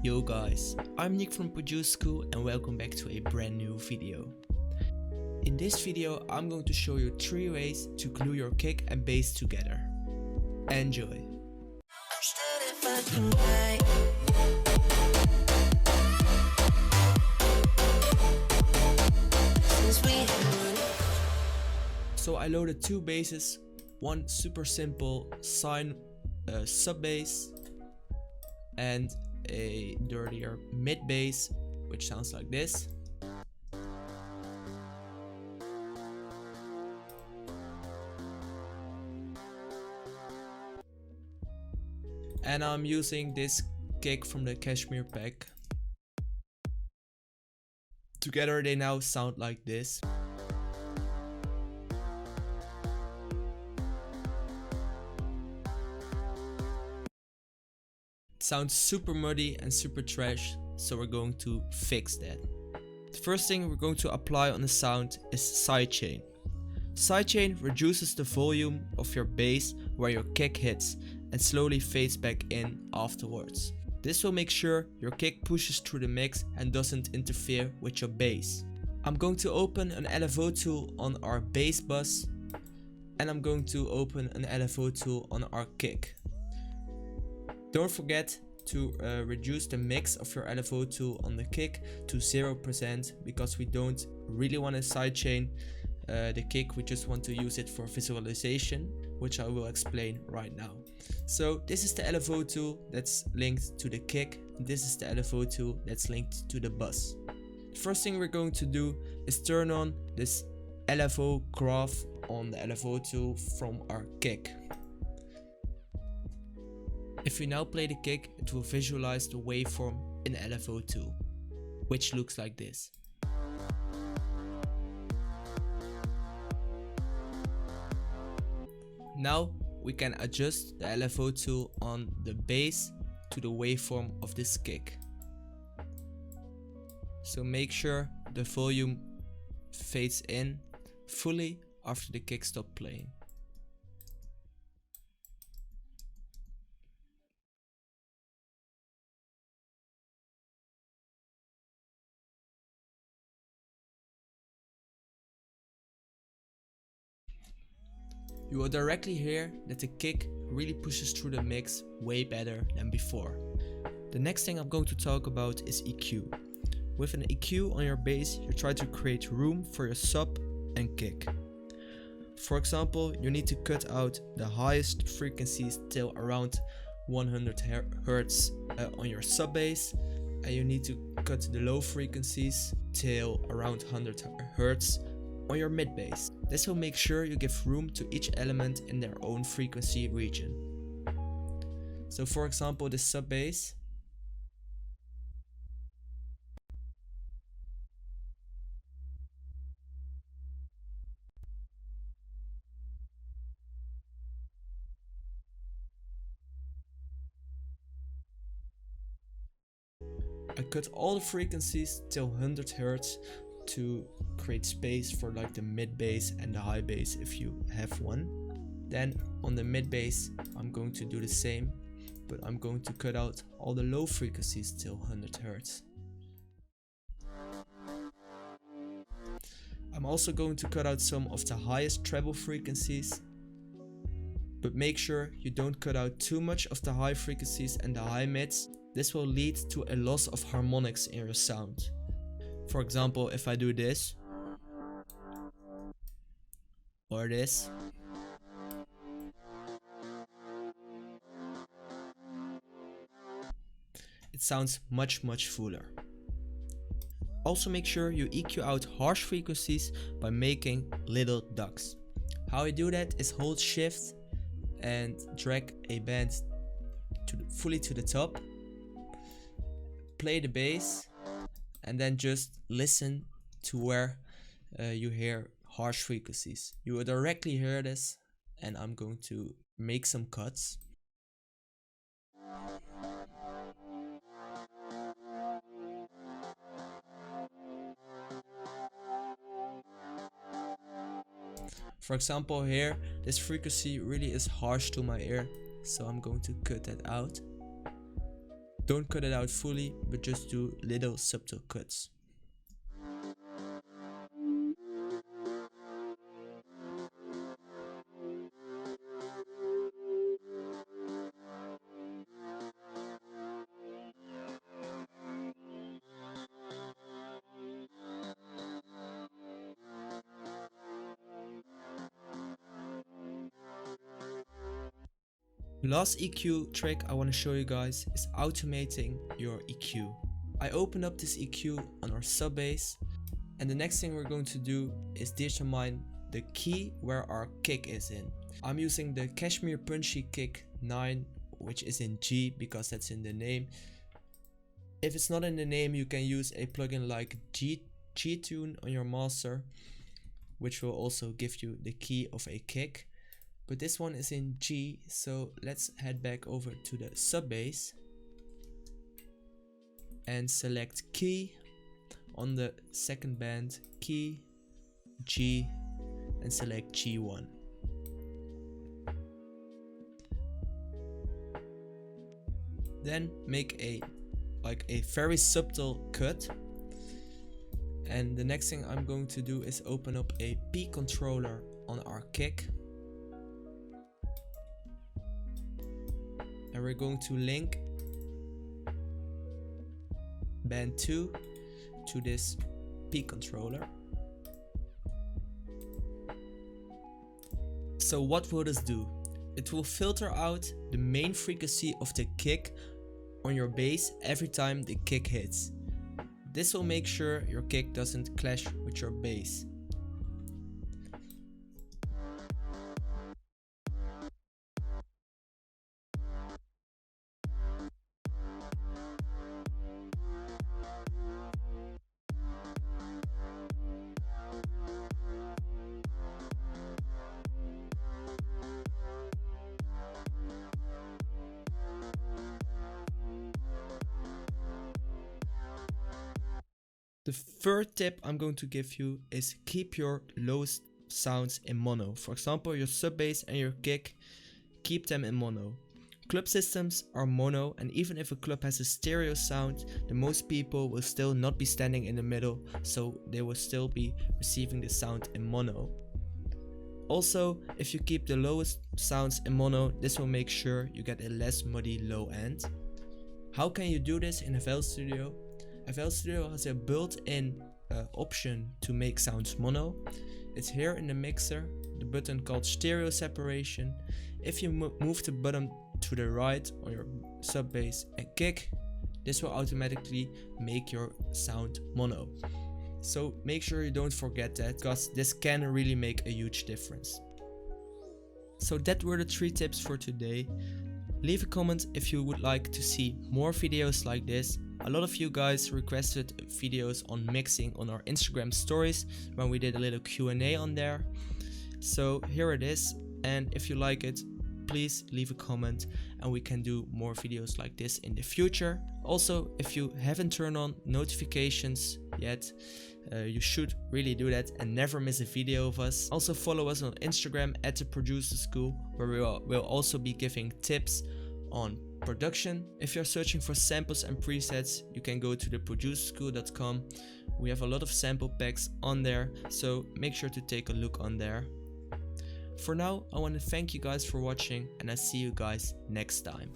Yo guys, I'm Niek from Produce School and welcome back to a brand new video. In this video I'm going to show you 3 ways to glue your kick and bass together. Enjoy! So I loaded 2 basses, one super simple sine sub bass and a dirtier mid bass, which sounds like this. And I'm using this kick from the Cashmere pack. Together they now sound like this. Sounds super muddy and super trash, so we're going to fix that. The first thing we're going to apply on the sound is Sidechain. Sidechain reduces the volume of your bass where your kick hits and slowly fades back in afterwards. This will make sure your kick pushes through the mix and doesn't interfere with your bass. I'm going to open an LFO tool on our bass bus and I'm going to open an LFO tool on our kick. Don't forget to reduce the mix of your LFO tool on the kick to 0% because we don't really want to sidechain the kick, we just want to use it for visualization, which I will explain right now. So this is the LFO tool that's linked to the kick, and this is the LFO tool that's linked to the bus. The first thing we're going to do is turn on this LFO graph on the LFO tool from our kick. If we now play the kick, it will visualize the waveform in the LFO tool, which looks like this. Now we can adjust the LFO tool on the bass to the waveform of this kick. So make sure the volume fades in fully after the kick stops playing. You will directly hear that the kick really pushes through the mix way better than before. The next thing I'm going to talk about is EQ. With an EQ on your bass, you try to create room for your sub and kick. For example, you need to cut out the highest frequencies till around 100 Hz on your sub bass, and you need to cut the low frequencies till around 100 Hz on your mid bass. This will make sure you give room to each element in their own frequency region. So for example, the sub bass. I cut all the frequencies till 100 Hz to create space for like the mid bass and the high bass if you have one. Then on the mid bass I'm going to do the same, but I'm going to cut out all the low frequencies till 100 Hz. I'm also going to cut out some of the highest treble frequencies, but make sure you don't cut out too much of the high frequencies and the high mids. This will lead to a loss of harmonics in your sound. For example, if I do this or this, it sounds much fuller. Also make sure you EQ out harsh frequencies by making little ducks. How I do that is hold shift and drag a band fully to the top, play the bass, and then just listen to where you hear harsh frequencies. You will directly hear this, and I'm going to make some cuts. For example, here, this frequency really is harsh to my ear, so I'm going to cut that out. Don't cut it out fully, but just do little subtle cuts. Last EQ trick I want to show you guys is automating your EQ. I open up this EQ on our sub bass, and the next thing we're going to do is determine the key where our kick is in. I'm using the Cashmere Punchy Kick 9, which is in G because that's in the name. If it's not in the name, you can use a plugin like G-Tune on your master, which will also give you the key of a kick. But this one is in G, so let's head back over to the sub bass and select key on the second band, key, G, and select G1. Then make a very subtle cut. And the next thing I'm going to do is open up a P controller on our kick. And we're going to link band 2 to this P controller. So what will this do? It will filter out the main frequency of the kick on your bass every time the kick hits. This will make sure your kick doesn't clash with your bass. The third tip I'm going to give you is keep your lowest sounds in mono. For example, your sub bass and your kick, keep them in mono. Club systems are mono, and even if a club has a stereo sound, the most people will still not be standing in the middle, so they will still be receiving the sound in mono. Also, if you keep the lowest sounds in mono, this will make sure you get a less muddy low end. How can you do this in FL Studio? FL Studio has a built-in option to make sounds mono. It's here in the mixer, the button called stereo separation. If you move the button to the right on your sub bass and kick, this will automatically make your sound mono. So make sure you don't forget that, because this can really make a huge difference. So that were the 3 tips for today. Leave a comment if you would like to see more videos like this. A lot of you guys requested videos on mixing on our Instagram stories when we did a little Q&A on there. So here it is, and if you like it, please leave a comment and we can do more videos like this in the future. Also, if you haven't turned on notifications yet, you should really do that and never miss a video of us. Also follow us on Instagram at The Producer School, where we'll also be giving tips on production. If you're searching for samples and presets, you can go to theproducerschool.com. We have a lot of sample packs on there, so make sure to take a look on there. For now, I want to thank you guys for watching, and I see you guys next time.